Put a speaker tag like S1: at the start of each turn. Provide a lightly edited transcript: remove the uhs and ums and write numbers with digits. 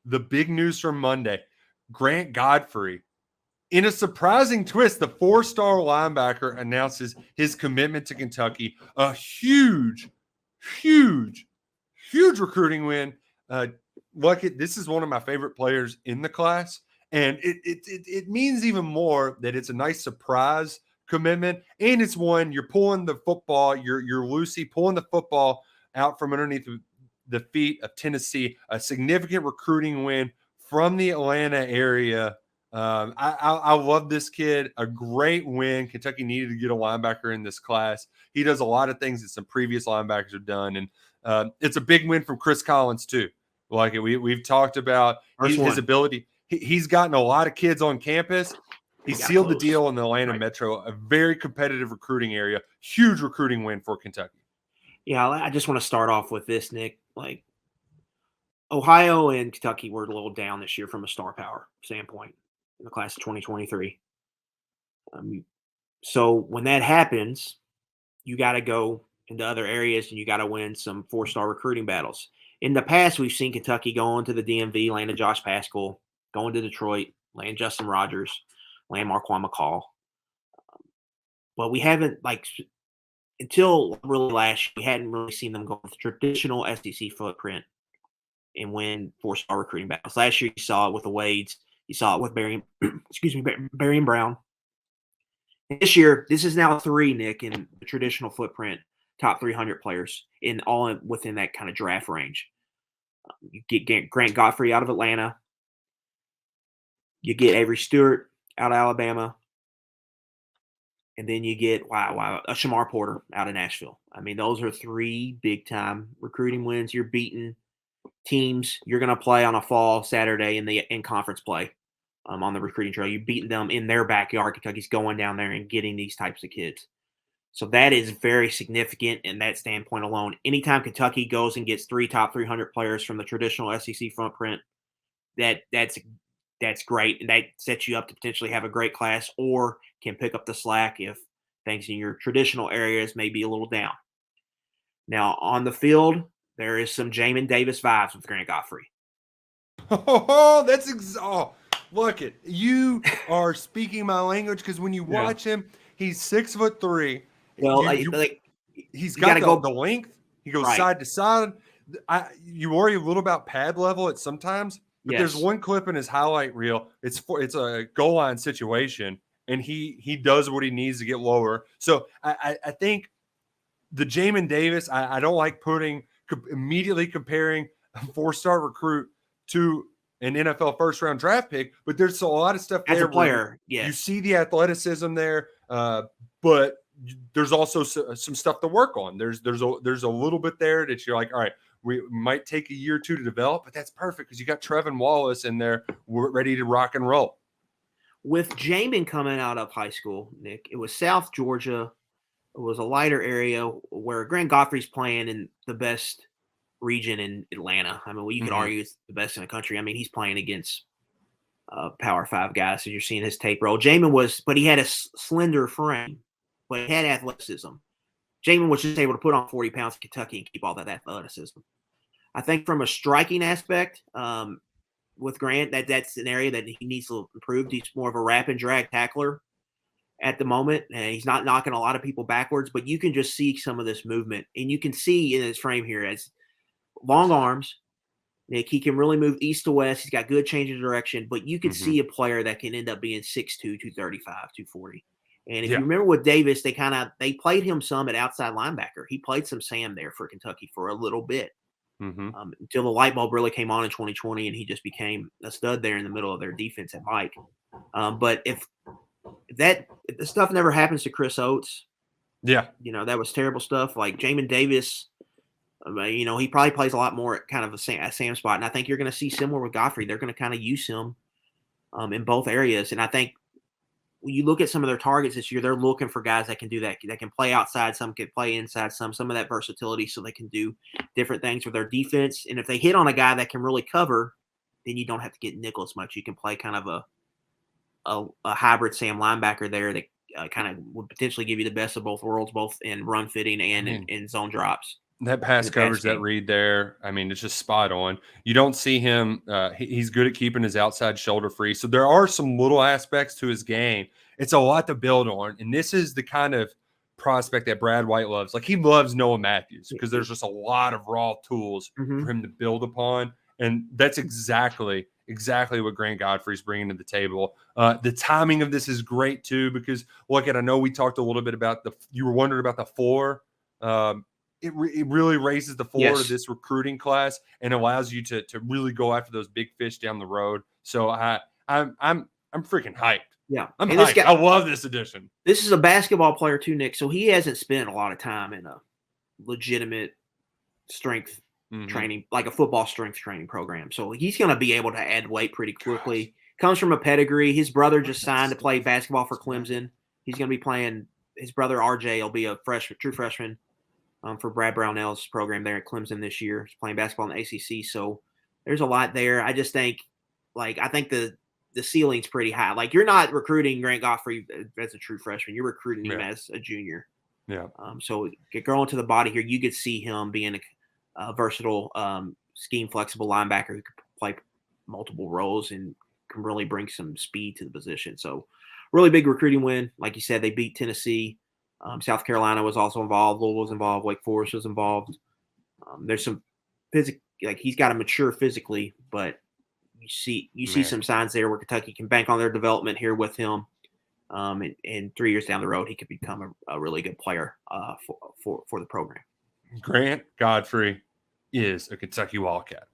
S1: the big news from Monday, Grant Godfrey, in a surprising twist, the 4-star linebacker announces his commitment to Kentucky. A huge, huge, huge recruiting win. This is one of my favorite players in the class, and it means even more that it's a nice surprise commitment, and it's one you're pulling the football, you're Lucy pulling the football out from underneath the feet of Tennessee. A significant recruiting win from the Atlanta area. I love this kid. A great win. Kentucky needed to get a linebacker in this class. He does a lot of things that some previous linebackers have done, and it's a big win from Chris Collins too. Like we've talked about his ability. He's gotten a lot of kids on campus. He sealed the deal in the Atlanta Metro, a very competitive recruiting area. Huge recruiting win for Kentucky.
S2: Yeah, I just want to start off with this, Nick. Like, Ohio and Kentucky were a little down this year from a star power standpoint in the class of 2023. So when that happens, you got to go into other areas and you got to win some 4-star recruiting battles. In the past, we've seen Kentucky go into the DMV, landed Josh Paschal, going to Detroit, land Justin Rogers, land Marquand McCall. But we haven't, until really last year, we hadn't really seen them go with the traditional SEC footprint and win 4-star recruiting battles. Last year, you saw it with the Wades. You saw it with Barry and Brown. And this year, this is now 3, Nick, in the traditional footprint, top 300 players within that kind of draft range. You get Grant Godfrey out of Atlanta. You get Avery Stewart out of Alabama. And then you get, a Shamar Porter out of Nashville. I mean, those are 3 big-time recruiting wins. You're beating teams you're going to play on a fall Saturday in conference play on the recruiting trail. You're beating them in their backyard. Kentucky's going down there and getting these types of kids. So that is very significant in that standpoint alone. Anytime Kentucky goes and gets 3 top 300 players from the traditional SEC footprint, that's great. And that sets you up to potentially have a great class or can pick up the slack if things in your traditional areas may be a little down. Now, on the field, there is some Jamin Davis vibes with Grant Godfrey.
S1: Look it. You are speaking my language because when you watch him, he's 6'3".
S2: Well,
S1: he's got the length. He goes side to side. You worry a little about pad level at sometimes, but there's one clip in his highlight reel. It's a goal line situation, and he does what he needs to get lower. So I think the Jamin Davis, I don't like immediately comparing a 4-star recruit to an NFL first-round draft pick, but there's a lot of stuff there.
S2: As a player, yes.
S1: You see the athleticism there, but there's also some stuff to work on. There's a little bit there that you're like, all right, we might take a year or 2 to develop, but that's perfect because you got Trevin Wallace in there. We're ready to rock and roll.
S2: With Jamin coming out of high school, Nick, it was South Georgia. It was a lighter area where Grant Godfrey's playing in the best region in Atlanta. I mean, you could argue it's the best in the country. I mean, he's playing against Power 5 guys, so you're seeing his tape roll. But he had a slender frame, but he had athleticism. Jamin was just able to put on 40 pounds in Kentucky and keep all that athleticism. I think from a striking aspect, with Grant, that's an area that he needs to improve. He's more of a wrap and drag tackler at the moment, and he's not knocking a lot of people backwards, but you can just see some of this movement, and you can see in his frame here as long arms. Nick, he can really move east to west. He's got good change of direction, but you can see a player that can end up being 6'2", 235, 240. And if you remember with Davis, they played him some at outside linebacker. He played some Sam there for Kentucky for a little bit until the light bulb really came on in 2020, and he just became a stud there in the middle of their defense at Mike. But if the stuff never happens to Chris Oates, that was terrible stuff. Like Jamin Davis, he probably plays a lot more at kind of a Sam spot. And I think you're going to see similar with Godfrey. They're going to kind of use him in both areas. And I think when you look at some of their targets this year, they're looking for guys that can do that. That can play outside, some can play inside, some of that versatility so they can do different things with their defense. And if they hit on a guy that can really cover, then you don't have to get nickel as much. You can play kind of a hybrid Sam linebacker there that kind of would potentially give you the best of both worlds, both in run fitting and in zone drops.
S1: That pass
S2: in the pass
S1: coverage, that
S2: game.
S1: read there, I mean, it's just spot on. You don't see him. He's good at keeping his outside shoulder free. So there are some little aspects to his game. It's a lot to build on. And this is the kind of prospect that Brad White loves. Like, he loves Noah Matthews because there's just a lot of raw tools for him to build upon. And that's exactly what Grant Godfrey's bringing to the table. The timing of this is great, too, because, look, I know we talked a little bit about you were wondering about the floor. It really raises the floor to
S2: Yes.
S1: this recruiting class and allows you to really go after those big fish down the road. So I'm freaking hyped.
S2: Yeah.
S1: I'm
S2: And this
S1: hyped.
S2: guy,
S1: I love this edition.
S2: this is a basketball player too, Nick. So he hasn't spent a lot of time in a legitimate strength training, like a football strength training program. So he's going to be able to add weight pretty quickly. Comes from a pedigree. His brother just signed to play basketball for Clemson. He's going to be playing. His brother RJ will be a true freshman for Brad Brownell's program there at Clemson this year. He's playing basketball in the ACC. So there's a lot there. I just think, I think the ceiling's pretty high. Like, you're not recruiting Grant Godfrey as a true freshman. You're recruiting him as a junior.
S1: Yeah.
S2: So going to the body here, you could see him being a versatile, scheme flexible linebacker who could play multiple roles and can really bring some speed to the position. So really big recruiting win. Like you said, they beat Tennessee. South Carolina was also involved. Louisville was involved. Wake Forest was involved. There's some he's got to mature physically, but you see some signs there where Kentucky can bank on their development here with him. And 3 years down the road, he could become a really good player for the program.
S1: Grant Godfrey is a Kentucky Wildcat.